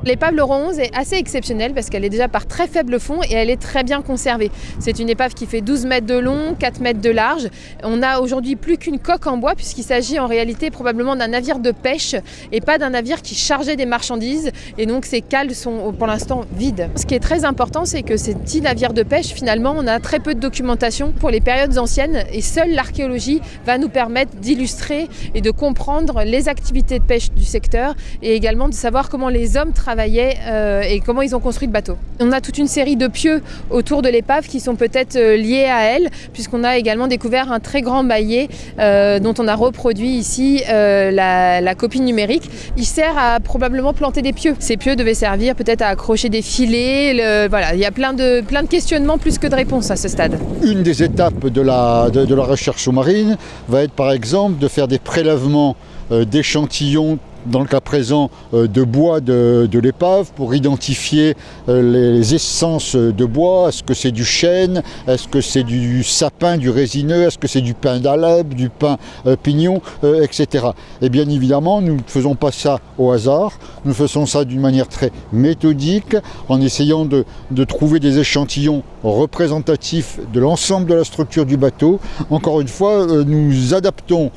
L'épave Laurent 11 est assez exceptionnelle parce qu'elle est déjà par très faible fond et elle est très bien conservée. C'est une épave qui fait 12 mètres de long, 4 mètres de large. On n'a aujourd'hui plus qu'une coque en bois puisqu'il s'agit en réalité probablement d'un navire de pêche et pas d'un navire qui chargeait des marchandises. Et donc ces cales sont pour l'instant vides. Ce qui est très important, c'est que ces petits navires de pêche, finalement, on a très peu de documentation pour les périodes anciennes et seule l'archéologie va nous permettre d'illustrer et de comprendre les activités de pêche du secteur et également de savoir comment les hommes travaillaient et comment ils ont construit le bateau. On a toute une série de pieux autour de l'épave qui sont peut-être liés à elle, puisqu'on a également découvert un très grand maillet dont on a reproduit ici la copie numérique. Il sert à probablement planter des pieux. Ces pieux devaient servir peut-être à accrocher des filets. Voilà, il y a plein de questionnements plus que de réponses à ce stade. Une des étapes de la recherche sous-marine va être par exemple de faire des prélèvements d'échantillons, dans le cas présent de bois de l'épave, pour identifier les essences de bois. Est-ce que c'est du chêne? Est-ce que c'est du sapin, du résineux? Est-ce que c'est du pin d'Alep, du pin pignon, etc. Et bien évidemment, nous ne faisons pas ça au hasard. Nous faisons ça d'une manière très méthodique, en essayant de trouver des échantillons représentatifs de l'ensemble de la structure du bateau. Encore une fois, nous adaptons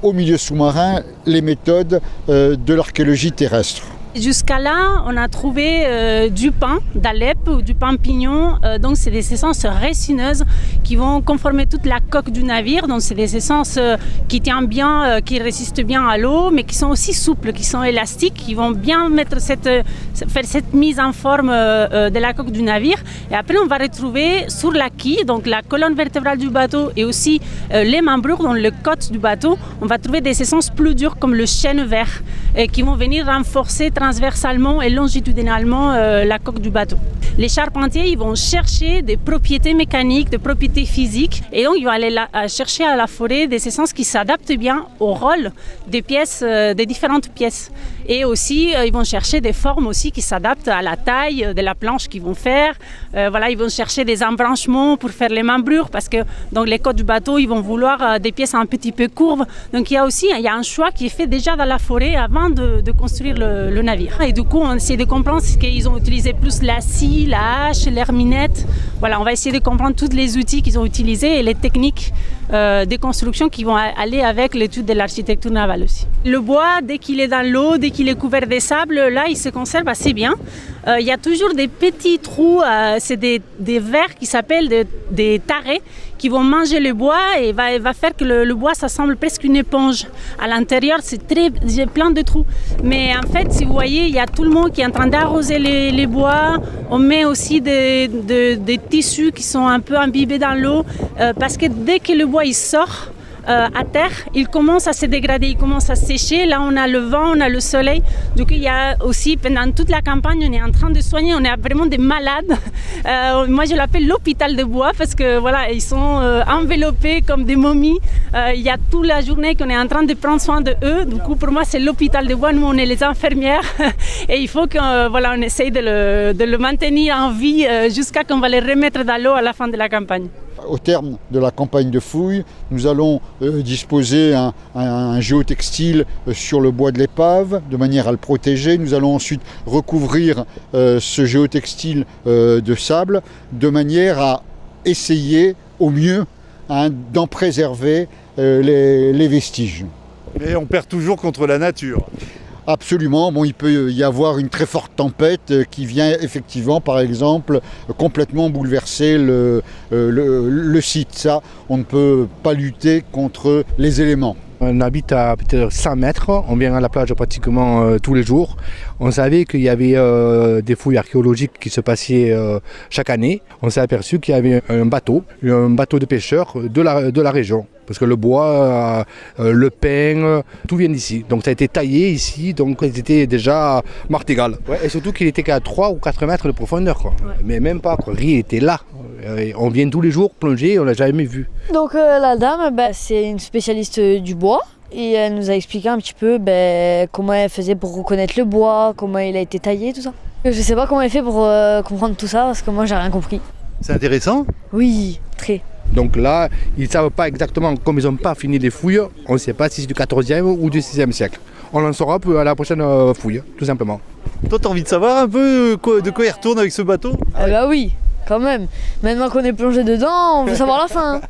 au milieu sous-marin les méthodes de l'archéologie terrestre. Jusqu'à là, on a trouvé du pin d'Alep ou du pin pignon. Donc, c'est des essences résineuses qui vont conformer toute la coque du navire. Donc, c'est des essences qui tiennent bien, qui résistent bien à l'eau, mais qui sont aussi souples, qui sont élastiques, qui vont bien faire cette mise en forme de la coque du navire. Et après, on va retrouver sur la quille, donc la colonne vertébrale du bateau et aussi les membrures, dans le côte du bateau, on va trouver des essences plus dures comme le chêne vert qui vont venir renforcer transversalement et longitudinalement la coque du bateau. Les charpentiers, ils vont chercher des propriétés mécaniques, des propriétés physiques, et donc ils vont aller chercher à la forêt des essences qui s'adaptent bien au rôle des pièces, des différentes pièces. Et aussi, ils vont chercher des formes aussi qui s'adaptent à la taille de la planche qu'ils vont faire. Voilà, ils vont chercher des embranchements pour faire les membrures, parce que dans les côtes du bateau, ils vont vouloir des pièces un petit peu courbes. Donc il y a un choix qui est fait déjà dans la forêt avant de construire le navire. Et du coup, on essaie de comprendre ce qu'ils ont utilisé plus la scie, la hache, l'herminette. Voilà, on va essayer de comprendre tous les outils qu'ils ont utilisés et les techniques de construction qui vont aller avec l'étude de l'architecture navale aussi. Le bois, dès qu'il est dans l'eau, dès qu'il est couvert de sable, là, il se conserve assez bien. Il y a toujours des petits trous, c'est des vers qui s'appellent des tarés qui vont manger le bois et va faire que le bois, ça semble presque une éponge. À l'intérieur, j'ai plein de trous. Mais en fait, si vous voyez, il y a tout le monde qui est en train d'arroser les bois. On met aussi des tissus qui sont un peu imbibés dans l'eau parce que dès que le bois il sort à terre, il commence à se dégrader, il commence à sécher. Là, on a le vent, on a le soleil. Donc, il y a aussi, pendant toute la campagne, on est en train de soigner, on est vraiment des malades. Moi, je l'appelle l'hôpital de bois parce que voilà, ils sont enveloppés comme des momies. Il y a toute la journée qu'on est en train de prendre soin de eux. Du coup, pour moi, c'est l'hôpital de bois. Nous, on est les infirmières et il faut qu'on essaye de le maintenir en vie jusqu'à qu'on va les remettre dans l'eau à la fin de la campagne. Au terme de la campagne de fouilles, nous allons disposer un géotextile sur le bois de l'épave de manière à le protéger. Nous allons ensuite recouvrir ce géotextile de sable de manière à essayer au mieux d'en préserver les vestiges. Mais on perd toujours contre la nature. Absolument. Bon, il peut y avoir une très forte tempête qui vient effectivement, par exemple, complètement bouleverser le site. Ça, on ne peut pas lutter contre les éléments. On habite à peut-être 100 mètres, on vient à la plage pratiquement tous les jours. On savait qu'il y avait des fouilles archéologiques qui se passaient chaque année. On s'est aperçu qu'il y avait un bateau de pêcheurs de la région. Parce que le bois, le pin, tout vient d'ici. Donc ça a été taillé ici, donc il était déjà martégal. Ouais, et surtout qu'il était qu'à 3 ou 4 mètres de profondeur. Quoi. Ouais. Mais même pas, quoi. Rien était là. Et on vient tous les jours plonger, on l'a jamais vu. Donc la dame, c'est une spécialiste du bois. Et elle nous a expliqué un petit peu comment elle faisait pour reconnaître le bois, comment il a été taillé, tout ça. Je sais pas comment elle fait pour comprendre tout ça, parce que moi j'ai rien compris. C'est intéressant ? Oui, très. Donc là, ils ne savent pas exactement, comme ils n'ont pas fini les fouilles, on ne sait pas si c'est du 14e ou du 6e siècle. On en saura à la prochaine fouille, tout simplement. Toi, t'as envie de savoir un peu de quoi il retourne avec ce bateau? Ah bah oui, quand même. Maintenant qu'on est plongé dedans, on veut savoir la fin.